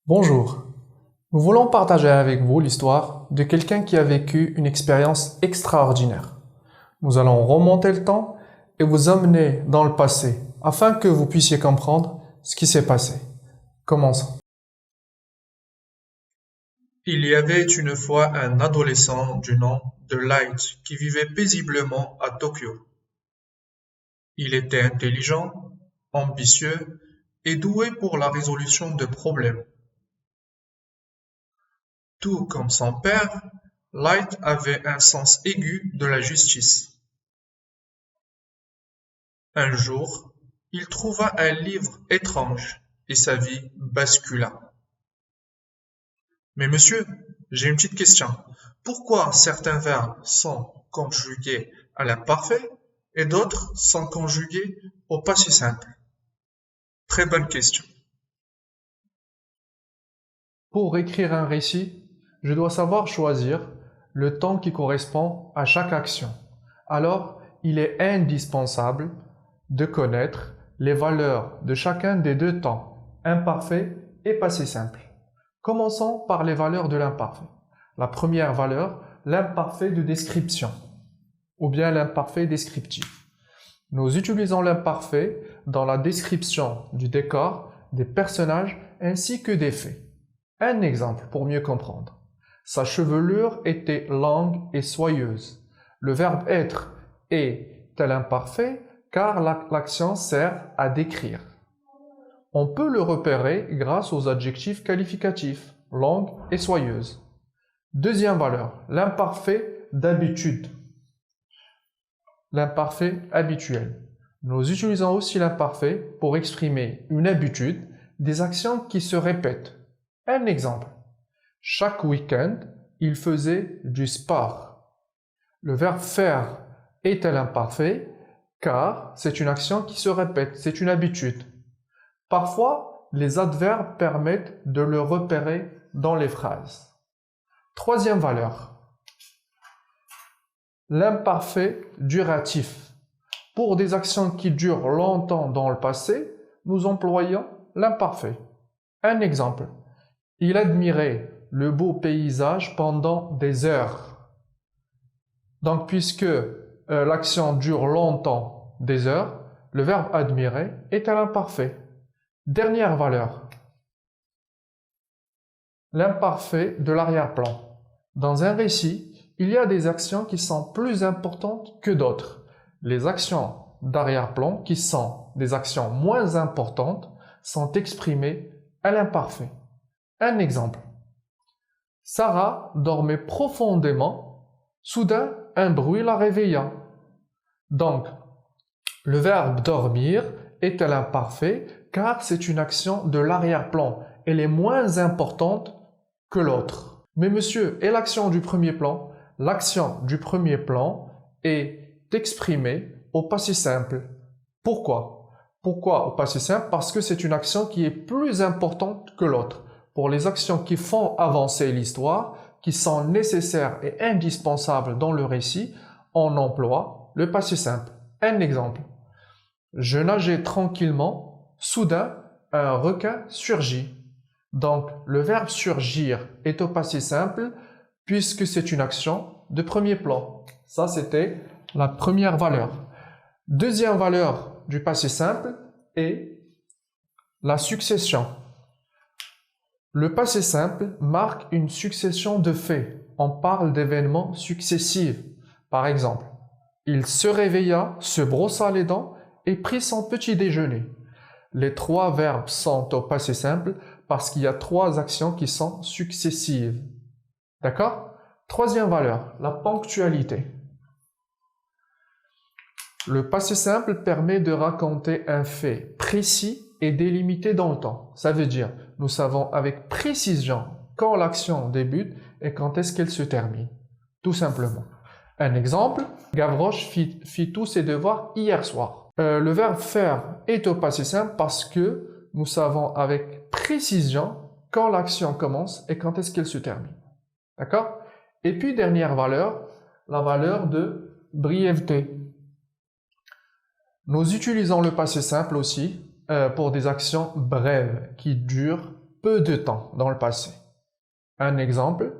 Bonjour, nous voulons partager avec vous l'histoire de quelqu'un qui a vécu une expérience extraordinaire. Nous allons remonter le temps et vous emmener dans le passé afin que vous puissiez comprendre ce qui s'est passé. Commençons. Il y avait une fois un adolescent du nom de Light qui vivait paisiblement à Tokyo. Il était intelligent, ambitieux et doué pour la résolution de problèmes. Tout comme son père, Light avait un sens aigu de la justice. Un jour, il trouva un livre étrange et sa vie bascula. Mais monsieur, j'ai une petite question. Pourquoi certains verbes sont conjugués à l'imparfait et d'autres sont conjugués au passé simple? Très bonne question. Pour écrire un récit, je dois savoir choisir le temps qui correspond à chaque action. Alors, il est indispensable de connaître les valeurs de chacun des deux temps, imparfait et passé simple. Commençons par les valeurs de l'imparfait. La première valeur, l'imparfait de description, ou bien l'imparfait descriptif. Nous utilisons l'imparfait dans la description du décor, des personnages ainsi que des faits. Un exemple pour mieux comprendre. Sa chevelure était longue et soyeuse. Le verbe être est imparfait car l'action sert à décrire. On peut le repérer grâce aux adjectifs qualificatifs, longue et soyeuse. Deuxième valeur, l'imparfait d'habitude. L'imparfait habituel. Nous utilisons aussi l'imparfait pour exprimer une habitude, des actions qui se répètent. Un exemple. Chaque week-end, il faisait du sport. Le verbe faire est imparfait car c'est une action qui se répète, c'est une habitude. Parfois, les adverbes permettent de le repérer dans les phrases. Troisième valeur. L'imparfait duratif. Pour des actions qui durent longtemps dans le passé, nous employons l'imparfait. Un exemple. Il admirait le beau paysage pendant des heures. Donc, puisque l'action dure longtemps, des heures, le verbe admirer est à l'imparfait. Dernière valeur. L'imparfait de l'arrière-plan. Dans un récit, il y a des actions qui sont plus importantes que d'autres. Les actions d'arrière-plan, qui sont des actions moins importantes, sont exprimées à l'imparfait. Un exemple. Sarah dormait profondément. Soudain, un bruit la réveilla. Donc, le verbe dormir est à l'imparfait car c'est une action de l'arrière-plan. Elle est moins importante que l'autre. Mais monsieur, et l'action du premier plan? L'action du premier plan est exprimée au passé simple. Pourquoi? Pourquoi au passé simple? Parce que c'est une action qui est plus importante que l'autre. Pour les actions qui font avancer l'histoire, qui sont nécessaires et indispensables dans le récit, on emploie le passé simple. Un exemple. Je nageais tranquillement, soudain, un requin surgit. Donc, le verbe surgir est au passé simple puisque c'est une action de premier plan. Ça, c'était la première valeur. Deuxième valeur du passé simple est la succession. Le passé simple marque une succession de faits. On parle d'événements successifs. Par exemple, il se réveilla, se brossa les dents et prit son petit déjeuner. Les trois verbes sont au passé simple parce qu'il y a trois actions qui sont successives. D'accord? Troisième valeur, la ponctualité. Le passé simple permet de raconter un fait précis et délimité dans le temps. Ça veut dire, nous savons avec précision quand l'action débute et quand est-ce qu'elle se termine. Tout simplement. Un exemple, Gavroche fit tous ses devoirs hier soir. Le verbe faire est au passé simple parce que nous savons avec précision quand l'action commence et quand est-ce qu'elle se termine. D'accord? Et puis, dernière valeur, la valeur de brièveté. Nous utilisons le passé simple aussi pour des actions brèves qui durent peu de temps dans le passé. Un exemple,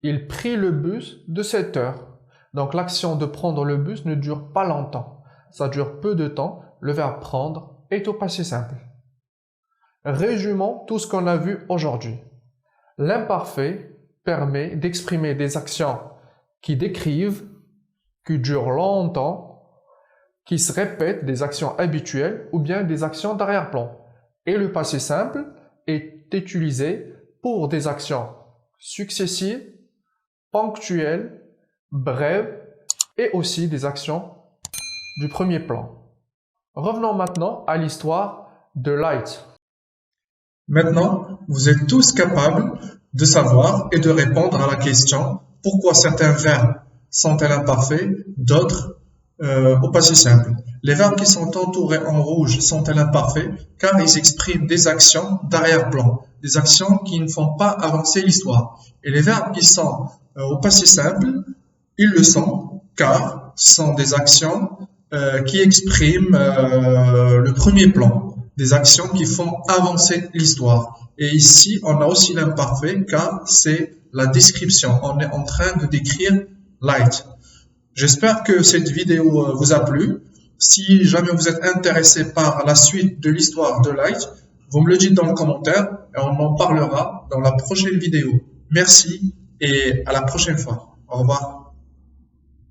il prit le bus de 7 heures. Donc l'action de prendre le bus ne dure pas longtemps. Ça dure peu de temps. Le verbe prendre est au passé simple. Résumons tout ce qu'on a vu aujourd'hui. L'imparfait permet d'exprimer des actions qui décrivent, qui durent longtemps, qui se répètent, des actions habituelles ou bien des actions d'arrière-plan. Et le passé simple est utilisé pour des actions successives, ponctuelles, brèves et aussi des actions du premier plan. Revenons maintenant à l'histoire de Light. Maintenant, vous êtes tous capables de savoir et de répondre à la question pourquoi certains verbes sont-ils imparfaits, d'autres au passé simple. Les verbes qui sont entourés en rouge sont-ils imparfaits car ils expriment des actions d'arrière-plan, des actions qui ne font pas avancer l'histoire. Et les verbes qui sont au passé simple, ils le sont car ce sont des actions qui expriment le premier plan, des actions qui font avancer l'histoire. Et ici, on a aussi l'imparfait car c'est la description. On est en train de décrire Light. J'espère que cette vidéo vous a plu. Si jamais vous êtes intéressé par la suite de l'histoire de Light, vous me le dites dans le commentaire et on en parlera dans la prochaine vidéo. Merci et à la prochaine fois. Au revoir.